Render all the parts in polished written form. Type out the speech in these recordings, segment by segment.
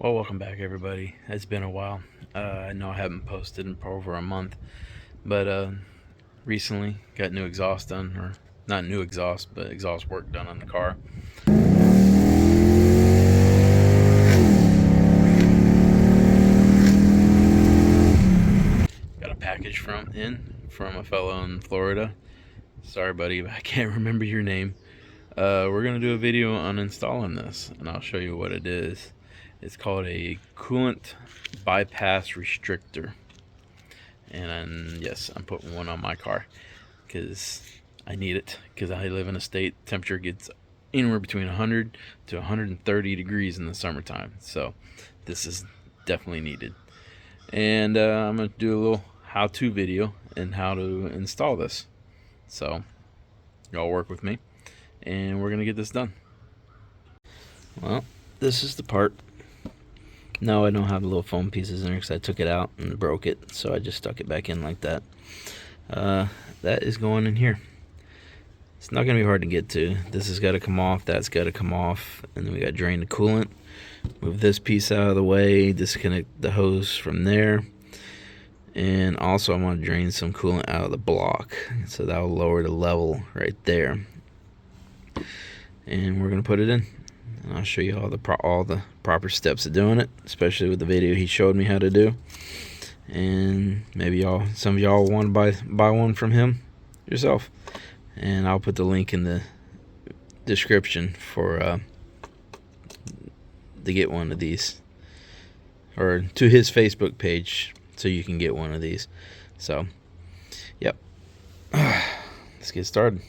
Well, welcome back, everybody. It's been a while. I know I haven't posted in for over a month, but recently got new exhaust done, or not new exhaust, but exhaust work done on the car. Got a package from a fellow in Florida. Sorry, buddy, but I can't remember your name. We're gonna do a video on installing this, and I'll show you what it is. It's called a coolant bypass restrictor. And yes, I'm putting one on my car because I need it, because I live in a state temperature gets anywhere between 100 to 130 degrees in the summertime, so this is definitely needed. And I'm going to do a little how-to video and how to install this, so y'all work with me and we're going to get this done. Well, this is the part. No, I don't have the little foam pieces in there because I took it out and broke it, so I just stuck it back in like that. That is going in here. It's not going to be hard to get to. This has got to come off, that's got to come off, and then we got to drain the coolant. Move this piece out of the way, disconnect the hose from there, and also I want to drain some coolant out of the block, so that will lower the level right there. And we're going to put it in. And I'll show you all the proper steps of doing it, especially with the video he showed me how to do. And maybe some of y'all want to buy one from him yourself. And I'll put the link in the description for to get one of these, or to his Facebook page, so you can get one of these. So, yep. Let's get started.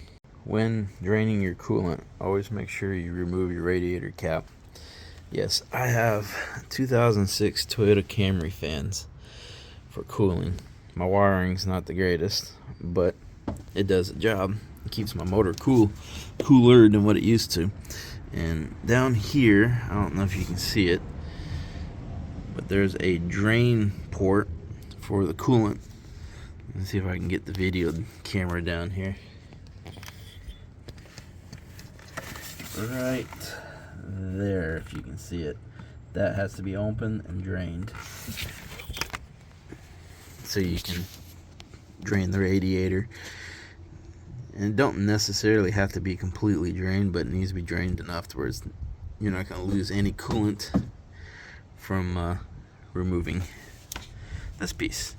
When draining your coolant, always make sure you remove your radiator cap. Yes, I have 2006 Toyota Camry fans for cooling. My wiring's not the greatest, but it does the job. It keeps my motor cooler than what it used to. And down here, I don't know if you can see it, but there's a drain port for the coolant. Let's see if I can get the video camera down here. Right there, if you can see it, that has to be open and drained so you can drain the radiator. And it don't necessarily have to be completely drained, but it needs to be drained enough to where you're not going to lose any coolant from removing this piece.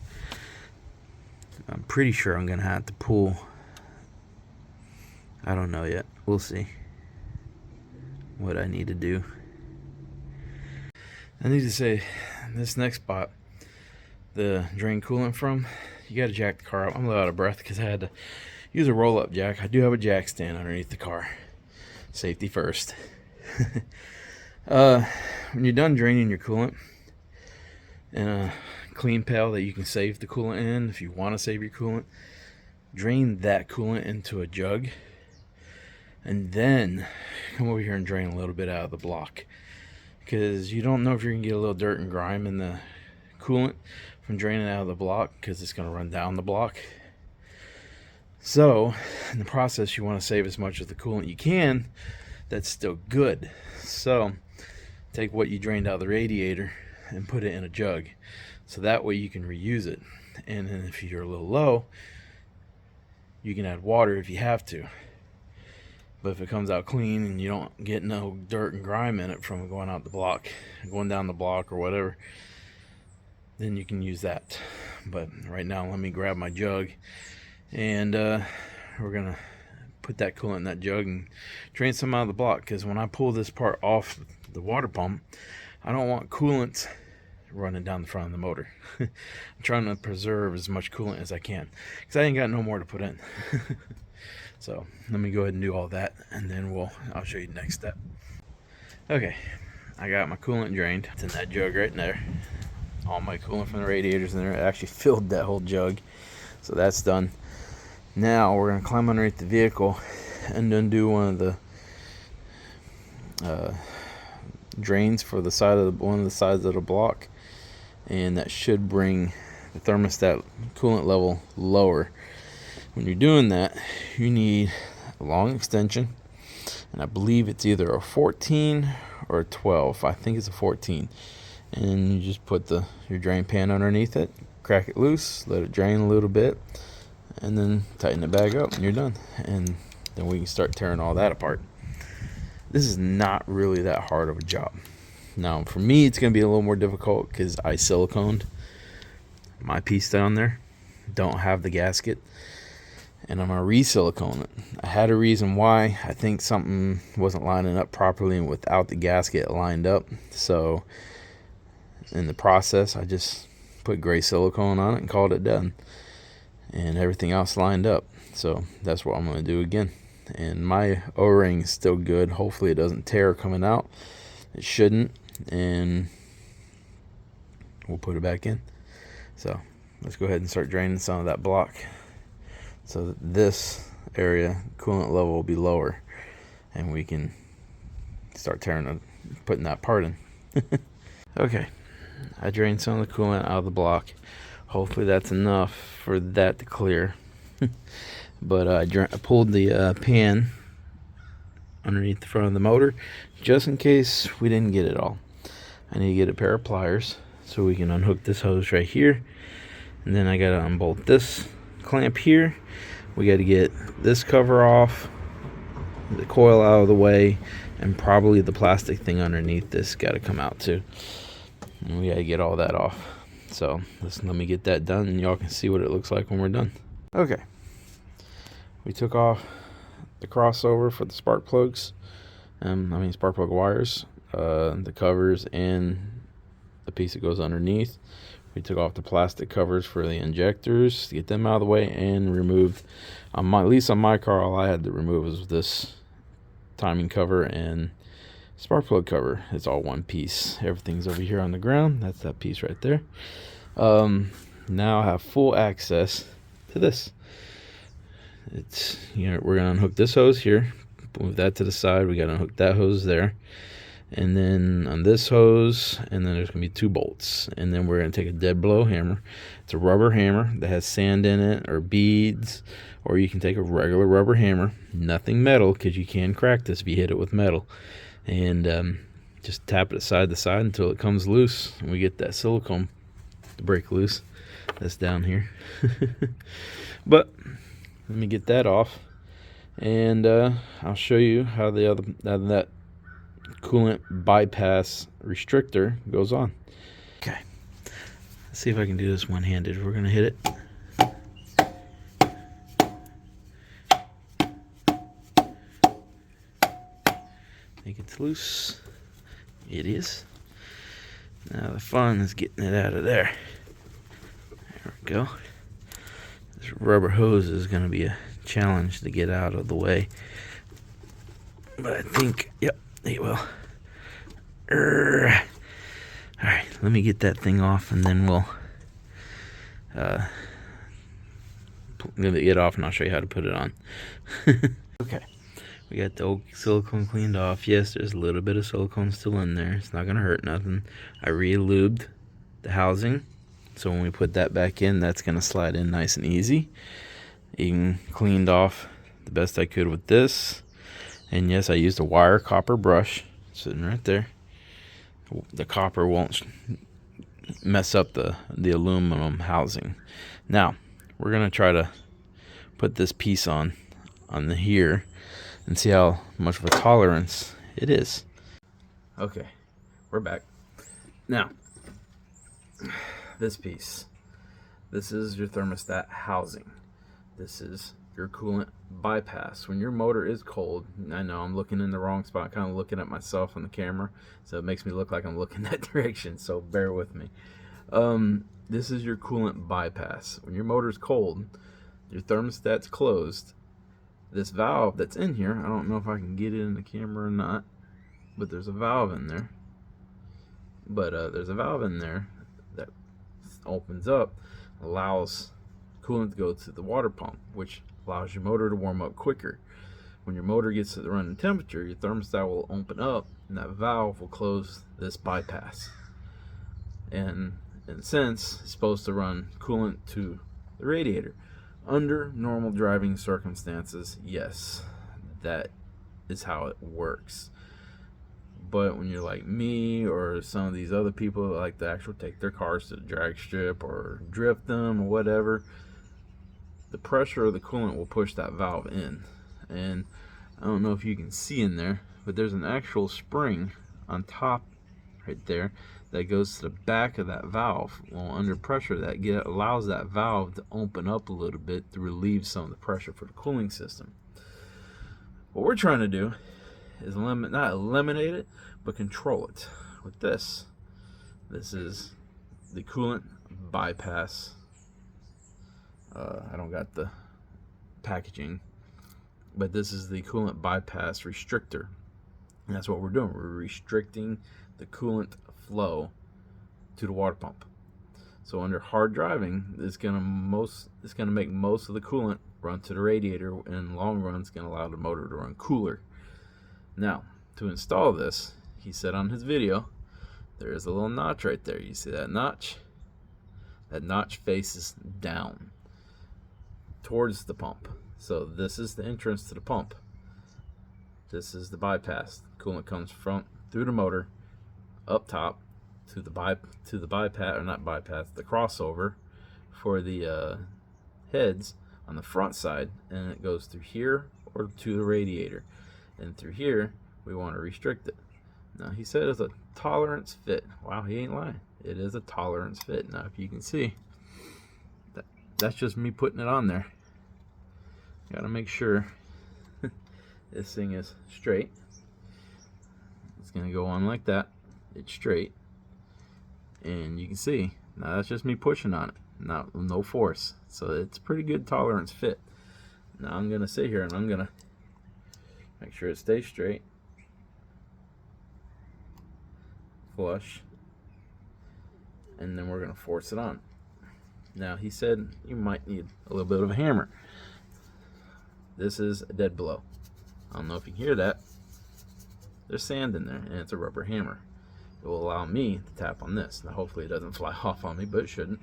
I'm pretty sure I'm going to have to pull, I don't know yet, we'll see what I need to do. I need to say, this next spot, the drain coolant from, you got to jack the car up. I'm a little out of breath because I had to use a roll-up jack. I do have a jack stand underneath the car. Safety first. When you're done draining your coolant in a clean pail that you can save the coolant in, if you want to save your coolant, drain that coolant into a jug, and then come over here and drain a little bit out of the block, because you don't know if you're going to get a little dirt and grime in the coolant from draining out of the block, because it's going to run down the block. So in the process, you want to save as much of the coolant you can that's still good. So take what you drained out of the radiator and put it in a jug, so that way you can reuse it. And then if you're a little low, you can add water if you have to. But if it comes out clean and you don't get no dirt and grime in it from going out the block, going down the block or whatever, then you can use that. But right now, let me grab my jug, and we're gonna put that coolant in that jug and drain some out of the block, because when I pull this part off the water pump, I don't want coolant running down the front of the motor. I'm trying to preserve as much coolant as I can, because I ain't got no more to put in. So let me go ahead and do all that, and then I'll show you the next step. Okay, I got my coolant drained. It's in that jug right there. All my coolant from the radiators in there. I actually filled that whole jug, so that's done. Now we're gonna climb underneath the vehicle and undo one of the drains for the side of one of the sides of the block, and that should bring the thermostat coolant level lower. When you're doing that, you need a long extension, and I believe it's either a 14 or a 12. I think it's a 14. and you just put your drain pan underneath it, crack it loose, let it drain a little bit, and then tighten it back up, and you're done. And then we can start tearing all that apart. This is not really that hard of a job. Now, for me, it's going to be a little more difficult because I siliconed my piece down there. Don't have the gasket, and I'm going to re-silicone it. I had a reason why. I think something wasn't lining up properly, and without the gasket lined up. So in the process, I just put gray silicone on it and called it done, and everything else lined up. So that's what I'm going to do again. And my O-ring is still good. Hopefully it doesn't tear coming out. It shouldn't, and we'll put it back in. So let's go ahead and start draining some of that block, so that this area coolant level will be lower, and we can start putting that part in. Okay, I drained some of the coolant out of the block. Hopefully that's enough for that to clear. But I pulled the pan underneath the front of the motor, just in case we didn't get it all. I need to get a pair of pliers so we can unhook this hose right here, and then I gotta unbolt this clamp here. We got to get this cover off, the coil out of the way, and probably the plastic thing underneath this got to come out too. And we got to get all that off. So let me get that done, and y'all can see what it looks like when we're done. Okay, we took off the crossover for the spark plugs, spark plug wires, the covers, and the piece that goes underneath. We took off the plastic covers for the injectors to get them out of the way, and removed, at least on my car, all I had to remove was this timing cover and spark plug cover. It's all one piece. Everything's over here on the ground. That's that piece right there. Now I have full access to this. We're gonna unhook this hose here, move that to the side. We gotta unhook that hose there, and then on this hose, and then there's gonna be 2 bolts, and then we're gonna take a dead blow hammer. It's a rubber hammer that has sand in it or beads, or you can take a regular rubber hammer, nothing metal, because you can crack this if you hit it with metal, and just tap it side to side until it comes loose, and we get that silicone to break loose. That's down here. But let me get that off, and I'll show you how that coolant bypass restrictor goes on. Okay, let's see if I can do this one-handed. We're gonna hit it. Think it's loose. It is. Now the fun is getting it out of there. There we go. This rubber hose is going to be a challenge to get out of the way, but I think, yep, it will. Alright, let me get that thing off, and then we'll get it off, and I'll show you how to put it on. Okay, we got the old silicone cleaned off. Yes, there's a little bit of silicone still in there. It's not going to hurt nothing. I re-lubed the housing, so when we put that back in, that's going to slide in nice and easy. Even cleaned off the best I could with this. And yes, I used a wire copper brush sitting right there. The copper won't mess up the aluminum housing. Now, we're going to try to put this piece on here and see how much of a tolerance it is. Okay, we're back. Now, this piece. This is your thermostat housing. This is your coolant bypass. When your motor is cold, I know I'm looking in the wrong spot, kind of looking at myself on the camera, so it makes me look like I'm looking that direction, so bear with me. This is your coolant bypass. When your motor's cold, your thermostat's closed. This valve that's in here, I don't know if I can get it in the camera or not, but there's a valve in there. There's a valve in there that opens up, allows coolant to go to the water pump, which allows your motor to warm up quicker. When your motor gets to the running temperature, your thermostat will open up, and that valve will close this bypass. And in a sense, it's supposed to run coolant to the radiator. Under normal driving circumstances, yes, that is how it works. But when you're like me or some of these other people that like to actually take their cars to the drag strip or drift them or whatever, the pressure of the coolant will push that valve in. And I don't know if you can see in there, but there's an actual spring on top right there that goes to the back of that valve. Well, under pressure, that allows that valve to open up a little bit to relieve some of the pressure for the cooling system. What we're trying to do is not eliminate it, but control it with this. This is the coolant bypass. I don't got the packaging, but this is the coolant bypass restrictor. And that's what we're doing. We're restricting the coolant flow to the water pump. So under hard driving, it's gonna make most of the coolant run to the radiator, and in the long run, it's gonna allow the motor to run cooler. Now, to install this, he said on his video, there is a little notch right there. You see that notch? That notch faces down towards the pump. So this is the entrance to the pump. This is the bypass. Coolant comes through the motor up top to the bypass, or not bypass, the crossover for the heads on the front side, and it goes through here or to the radiator. And through here, we want to restrict it. Now, he said it's a tolerance fit. Wow, he ain't lying. It is a tolerance fit. Now, if you can see, that's just me putting it on there. Gotta make sure this thing is straight. It's gonna go on like that. It's straight. And you can see, now that's just me pushing on it. No force. So it's a pretty good tolerance fit. Now I'm gonna sit here and I'm gonna make sure it stays straight. Flush. And then we're gonna force it on. Now he said you might need a little bit of a hammer. This is a dead blow. I don't know if you can hear that. There's sand in there, and it's a rubber hammer. It will allow me to tap on this. Now hopefully it doesn't fly off on me, but it shouldn't.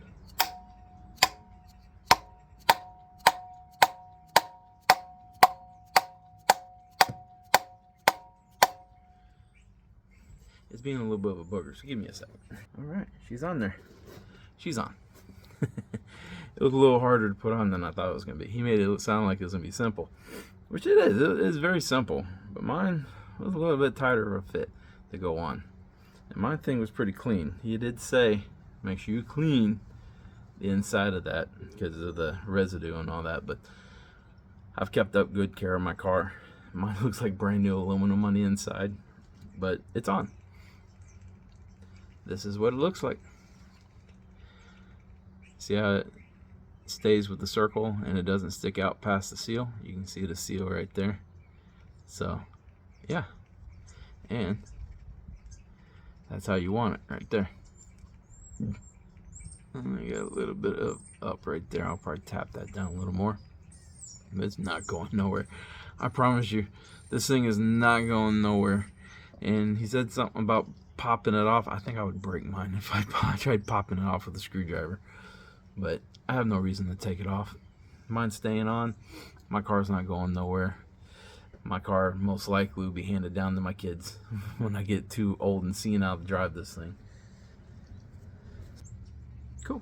It's being a little bit of a booger, so give me a second. Alright, she's on there. She's on. It was a little harder to put on than I thought it was going to be. He made it sound like it was going to be simple, which it is. It is very simple, but mine was a little bit tighter of a fit to go on. And my thing was pretty clean. He did say, make sure you clean the inside of that because of the residue and all that, but I've kept up good care of my car. Mine looks like brand new aluminum on the inside, but it's on. This is what it looks like. See how it stays with the circle and it doesn't stick out past the seal? You can see the seal right there. So yeah, and that's how you want it right there. And I got a little bit of up right there. I'll probably tap that down a little more, but it's not going nowhere. I promise you, this thing is not going nowhere. And he said something about popping it off. I think I would break mine if I tried popping it off with a screwdriver, but I have no reason to take it off. Mine's staying on. My car's not going nowhere. My car most likely will be handed down to my kids when I get too old and senile to drive this thing. Cool.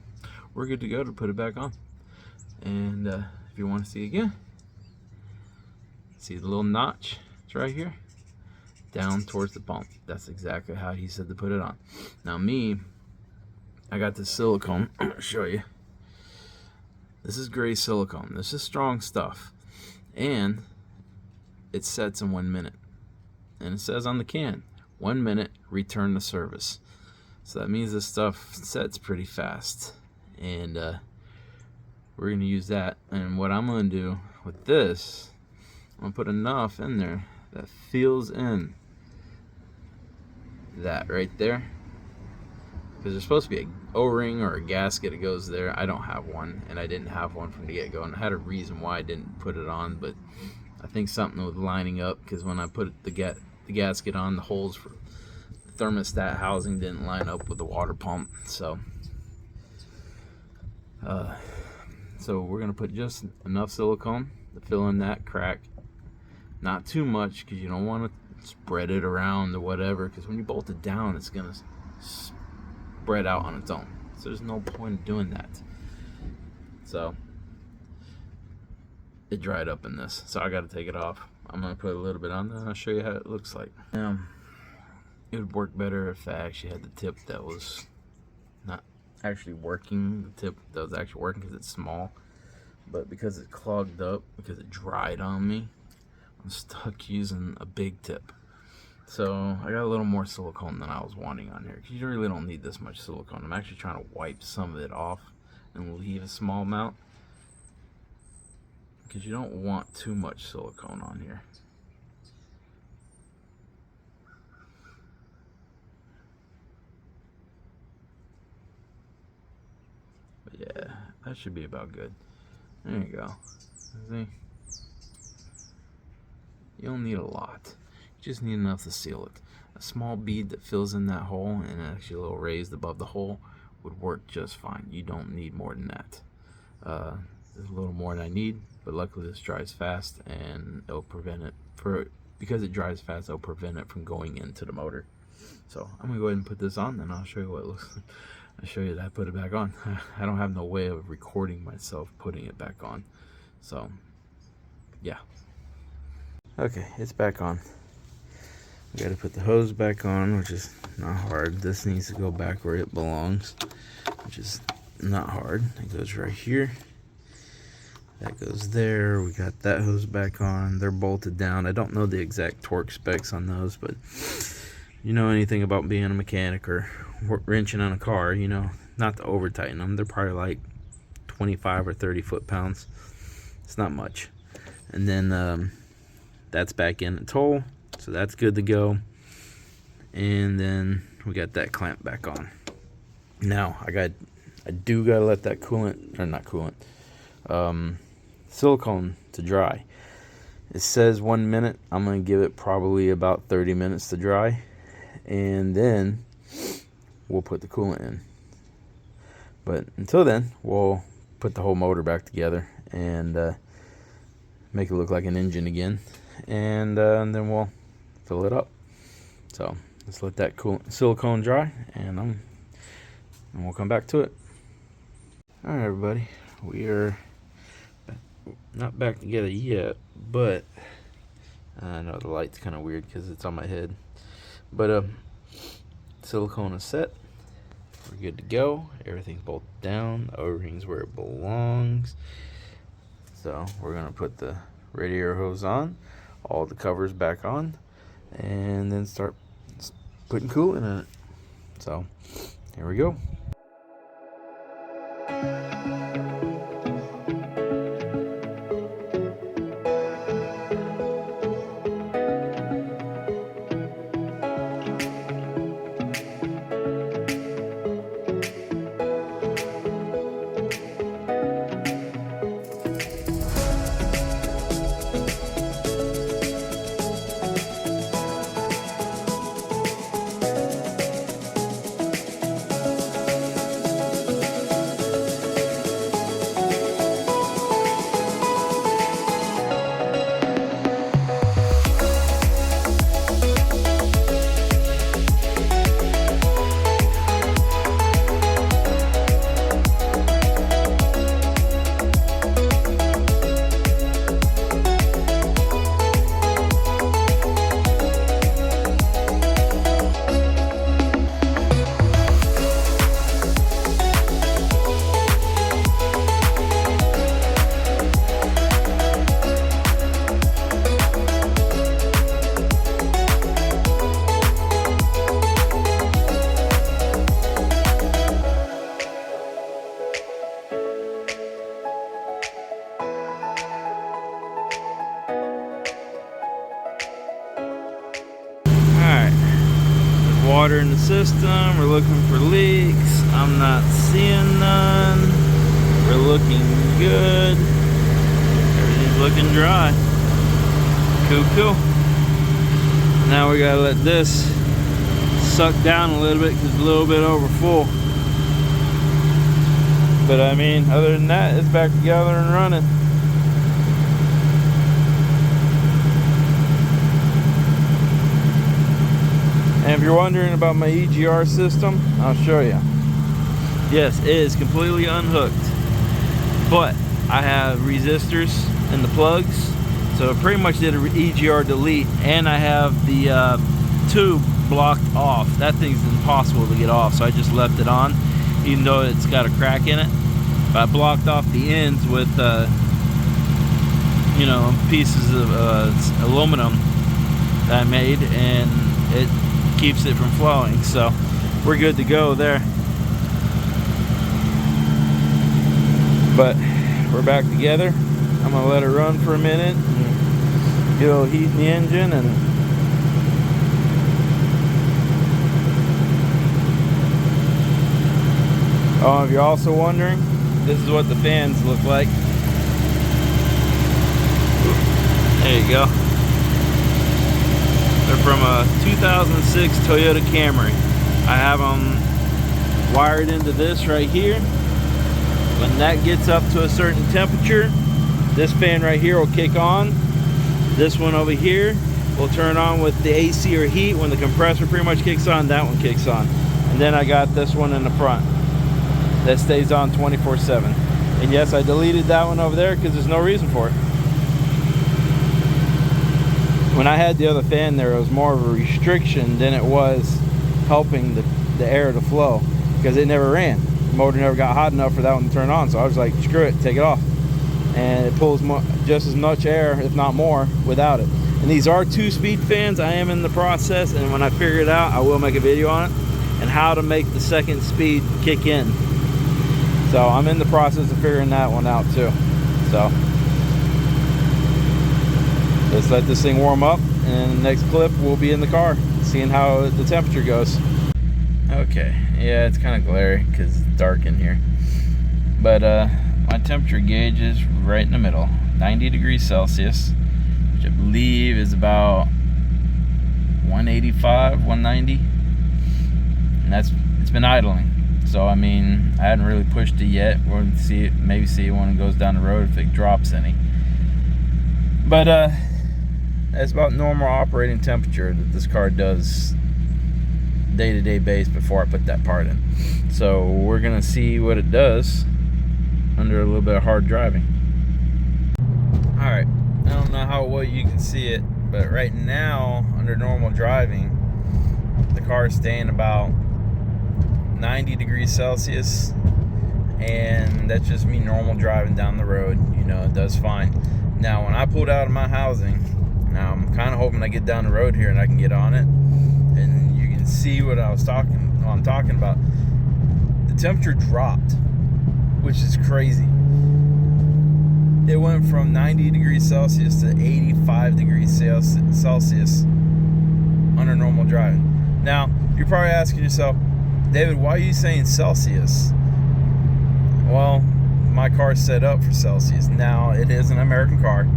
We're good to go to put it back on. And if you want to see again, see the little notch? It's right here. Down towards the pump. That's exactly how he said to put it on. Now I got this silicone. I'm going to show you. This is gray silicone. This is strong stuff. And it sets in 1 minute. And it says on the can, 1 minute, return to service. So that means this stuff sets pretty fast. And we're going to use that. And what I'm going to do with this, I'm going to put enough in there that feels in that right there, because there's supposed to be an O-ring or a gasket that goes there. I don't have one, and I didn't have one from the get-go, and I had a reason why I didn't put it on, but I think something was lining up, because when I put the gasket on, the holes for the thermostat housing didn't line up with the water pump. So we're gonna put just enough silicone to fill in that crack. Not too much, because you don't want to spread it around or whatever, because when you bolt it down, it's gonna spread out on its own. So there's no point in doing that. So it dried up in this, so I got to take it off. I'm gonna put a little bit on there and I'll show you how it looks like. It would work better if I actually had the tip that was not actually working, the tip that was actually working, because it's small. But because it clogged up, because it dried on me, I'm stuck using a big tip. So I got a little more silicone than I was wanting on here, because you really don't need this much silicone. I'm actually trying to wipe some of it off and leave a small amount, because you don't want too much silicone on here. But yeah, that should be about good. There you go. See? You don't need a lot. You just need enough to seal it. A small bead that fills in that hole and actually a little raised above the hole would work just fine. You don't need more than that. There's a little more than I need, but luckily this dries fast and it'll prevent it because it dries fast, it'll prevent it from going into the motor. So I'm gonna go ahead and put this on, and I'll show you what it looks like. I'll show you that I put it back on. I don't have no way of recording myself putting it back on. So yeah. Okay, it's back on. We gotta put the hose back on, which is not hard. This needs to go back where it belongs, which is not hard. It goes right here. That goes there. We got that hose back on. They're bolted down. I don't know the exact torque specs on those, but you know anything about being a mechanic or wrenching on a car, you know, not to over tighten them. They're probably like 25 or 30 foot-pounds. It's not much. And then that's back in the toll, so that's good to go. And then we got that clamp back on. Now I do gotta let that coolant, or not coolant, silicone to dry. It says 1 minute. I'm gonna give it probably about 30 minutes to dry, and then we'll put the coolant in. But until then, we'll put the whole motor back together and make it look like an engine again, and then we'll fill it up. So let's let that silicone dry, and we'll come back to it. All right, everybody, we are not back together yet, but I know the light's kind of weird because it's on my head. But silicone is set. We're good to go. Everything's bolted down. The O-ring's where it belongs. So we're gonna put the radiator hose on, all the covers back on, and then start putting coolant in it. So here we go. Water in the system. We're looking for leaks. I'm not seeing none. We're looking good. Everything's looking dry. Cool. Now we gotta let this suck down a little bit because it's a little bit over full. But I mean, other than that, it's back together and running. And if you're wondering about my EGR system, I'll show you. Yes, it is completely unhooked, but I have resistors in the plugs, so I pretty much did an EGR delete, and I have the tube blocked off. That thing's impossible to get off, so I just left it on, even though it's got a crack in it. But I blocked off the ends with you know, pieces of aluminum that I made, and it keeps it from flowing, so we're good to go there. But we're back together. I'm gonna let it run for a minute and get a little heat in the engine. And oh, if you're also wondering, this is what the fans look like. There you go. They're from a 2006 Toyota Camry. I have them wired into this right here. When that gets up to a certain temperature, this fan right here will kick on. This one over here will turn on with the AC or heat. When the compressor pretty much kicks on, that one kicks on. And then I got this one in the front that stays on 24/7. And yes, I deleted that one over there because there's no reason for it. When I had the other fan there, it was more of a restriction than it was helping the air to flow, because it never ran. The motor never got hot enough for that one to turn on, so I was like, screw it, take it off. And it pulls just as much air, if not more, without it. And these are 2-speed fans. I am in the process, and when I figure it out, I will make a video on it and how to make the second speed kick in. So I'm in the process of figuring that one out too. So let's let this thing warm up, and the next clip we'll be in the car seeing how the temperature goes. Okay, yeah, it's kind of glary because it's dark in here, but my temperature gauge is right in the middle, 90 degrees Celsius, which I believe is about 185, 190, and it's been idling. So I mean, I hadn't really pushed it yet. We'll see it, maybe see it when it goes down the road if it drops any. But that's about normal operating temperature that this car does day-to-day base before I put that part in. So we're gonna see what it does under a little bit of hard driving. All right, I don't know how well you can see it, but right now under normal driving, the car is staying about 90 degrees Celsius, and that's just me normal driving down the road. You know, it does fine. Now when I pulled out of my housing, now I'm kind of hoping I get down the road here and I can get on it and you can see what I'm talking about. The temperature dropped, which is crazy. It went from 90 degrees Celsius to 85 degrees Celsius under normal driving. Now you're probably asking yourself, David, why are you saying Celsius? Well, my car's set up for Celsius. Now, it is an American car,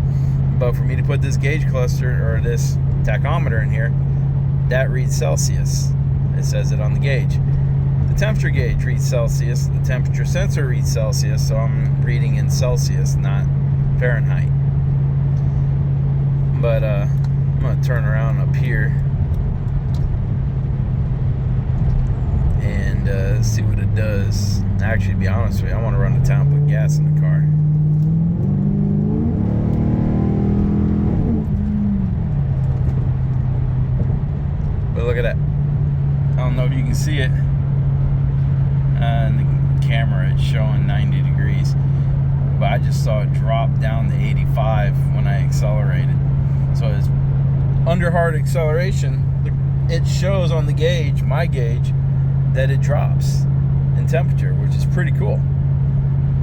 but for me to put this gauge cluster or this tachometer in here, that reads Celsius. It says it on the gauge. The temperature gauge reads Celsius. The temperature sensor reads Celsius, so I'm reading in Celsius, not Fahrenheit. But I'm going to turn around up here and see what it does. Actually, to be honest with you, I want to run to town and put gas in the car. But look at that. I don't know if you can see it. In the camera, it's showing 90 degrees. But I just saw it drop down to 85 when I accelerated. So it's under hard acceleration. It shows on the gauge, my gauge, that it drops in temperature, which is pretty cool,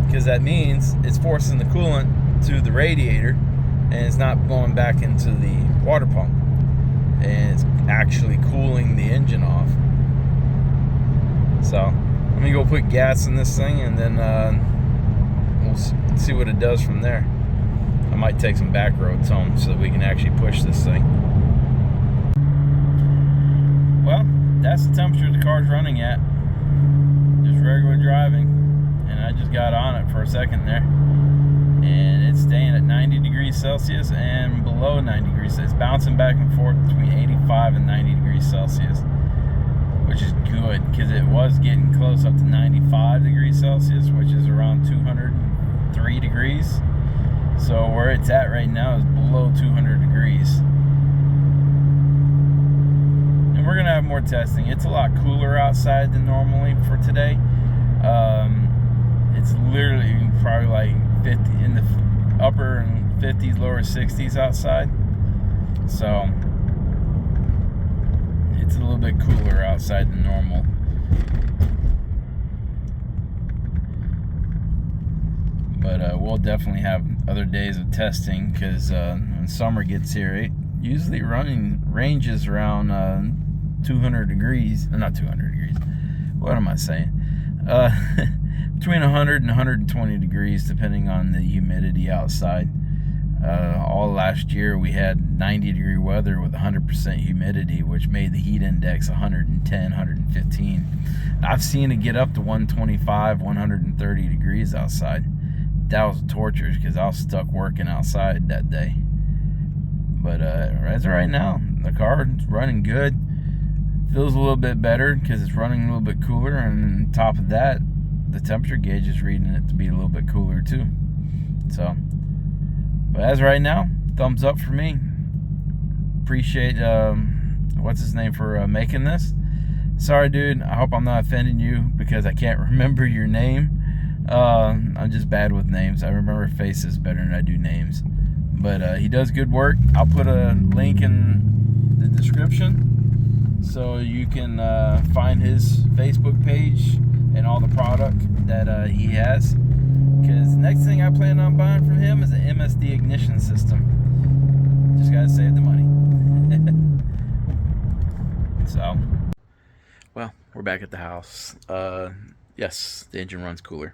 because that means it's forcing the coolant to the radiator and it's not going back into the water pump, and it's actually cooling the engine off. So let me go put gas in this thing, and then we'll see what it does from there. I might take some back roads home so that we can actually push this thing. Well, that's the temperature the car's running at. Just regular driving. And I just got on it for a second there. And it's staying at 90 degrees Celsius and below 90 degrees. It's bouncing back and forth between 85 and 90 degrees Celsius. which is good because it was getting close up to 95 degrees Celsius, which is around 203 degrees. So where it's at right now is below 200 degrees. And we're gonna have more testing. It's a lot cooler outside than normally for today. It's literally probably like 50 in the upper 50s, lower 60s outside. So it's a little bit cooler outside than normal. But we'll definitely have other days of testing because when summer gets here, it usually ranges around 200 degrees. Not 200 degrees. What am I saying? Between 100 and 120 degrees, depending on the humidity outside. All last year, we had 90-degree weather with 100% humidity, which made the heat index 110, 115. I've seen it get up to 125, 130 degrees outside. That was torture because I was stuck working outside that day. But as of right now, the car is running good. Feels a little bit better because it's running a little bit cooler, and on top of that, the temperature gauge is reading it to be a little bit cooler too. So, but as of right now, thumbs up for me. Appreciate what's his name for making this. Sorry, dude. I hope I'm not offending you because I can't remember your name. I'm just bad with names. I remember faces better than I do names. But he does good work. I'll put a link in the description so you can find his Facebook page and all the product that he has. Because the next thing I plan on buying from him is an MSD ignition system. Just gotta save the money. So, well, we're back at the house. Yes, the engine runs cooler.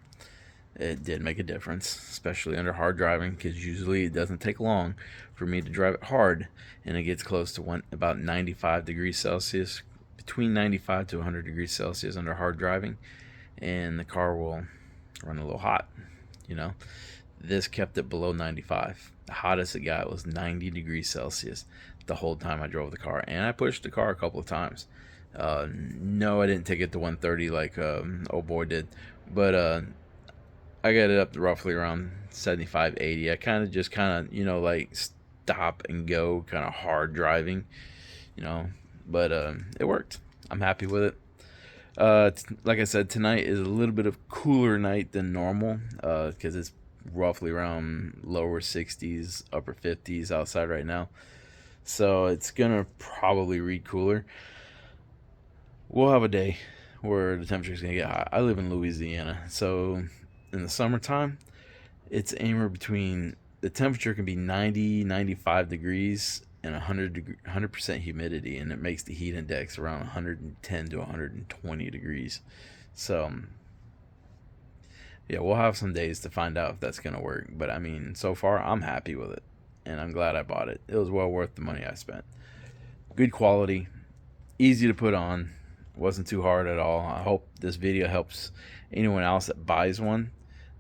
It did make a difference, especially under hard driving, because usually it doesn't take long for me to drive it hard, and it gets close to about 95 degrees Celsius, between 95 to 100 degrees Celsius under hard driving, and the car will run a little hot, you know. This kept it below 95. The hottest it got was 90 degrees Celsius the whole time I drove the car, and I pushed the car a couple of times. No, I didn't take it to 130 like old boy did, but I got it up to roughly around 75, 80. I kind of, you know, like stop and go, kind of hard driving, you know, but it worked. I'm happy with it. Like I said, tonight is a little bit of cooler night than normal because it's roughly around lower 60s, upper 50s outside right now. So it's gonna probably read cooler. We'll have a day where the temperature is gonna get hot. I live in Louisiana, so in the summertime, it's anywhere between, the temperature can be 90, 95 degrees and 100% humidity, and it makes the heat index around 110 to 120 degrees. So yeah, we'll have some days to find out if that's gonna work, but I mean, so far I'm happy with it, and I'm glad I bought it. It was well worth the money I spent. Good quality, easy to put on, wasn't too hard at all. I hope this video helps anyone else that buys one,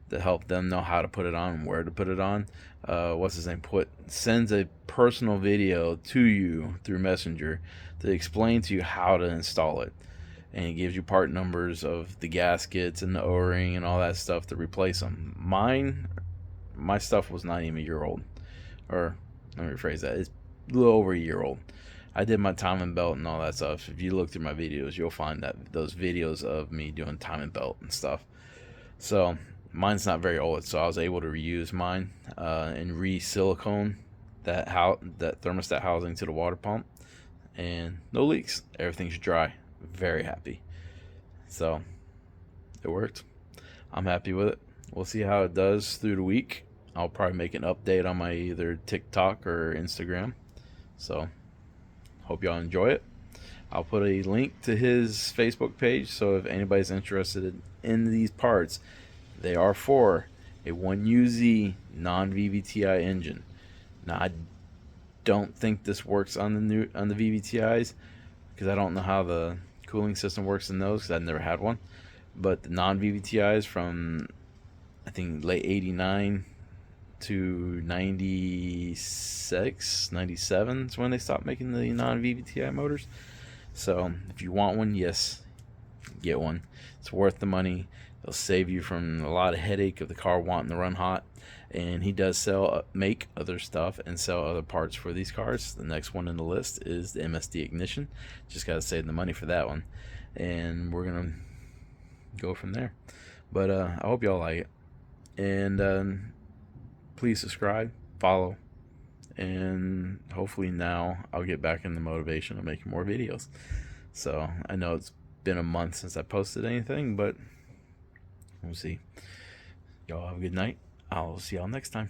to help them know how to put it on and where to put it on. What's his name sends a personal video to you through Messenger to explain to you how to install it, and it gives you part numbers of the gaskets and the O-ring and all that stuff to replace them. My stuff was not even a year old, or let me rephrase that, it's a little over a year old. I did my timing belt and all that stuff. If you look through my videos, you'll find that those videos of me doing timing belt and stuff. So mine's not very old, so I was able to reuse mine and re-silicone that thermostat housing to the water pump, and no leaks. Everything's dry. Very happy. So it worked. I'm happy with it. We'll see how it does through the week. I'll probably make an update on my either TikTok or Instagram. So hope y'all enjoy it. I'll put a link to his Facebook page, so if anybody's interested in these parts, they are for a 1UZ non-VVTi engine. Now, I don't think this works on the VVTis because I don't know how the cooling system works in those because I've never had one. But the non-VVTis from, I think, late 89 to 96, 97 is when they stopped making the non-VVTi motors. So if you want one, yes, get one. It's worth the money. It'll save you from a lot of headache of the car wanting to run hot. And he does make other stuff and sell other parts for these cars. The next one in the list is the MSD ignition. Just gotta save the money for that one, and we're gonna go from there. But I hope y'all like it, and please subscribe, follow, and hopefully now I'll get back in the motivation of making more videos. So I know it's been a month since I posted anything, but we'll see. Y'all have a good night. I'll see y'all next time.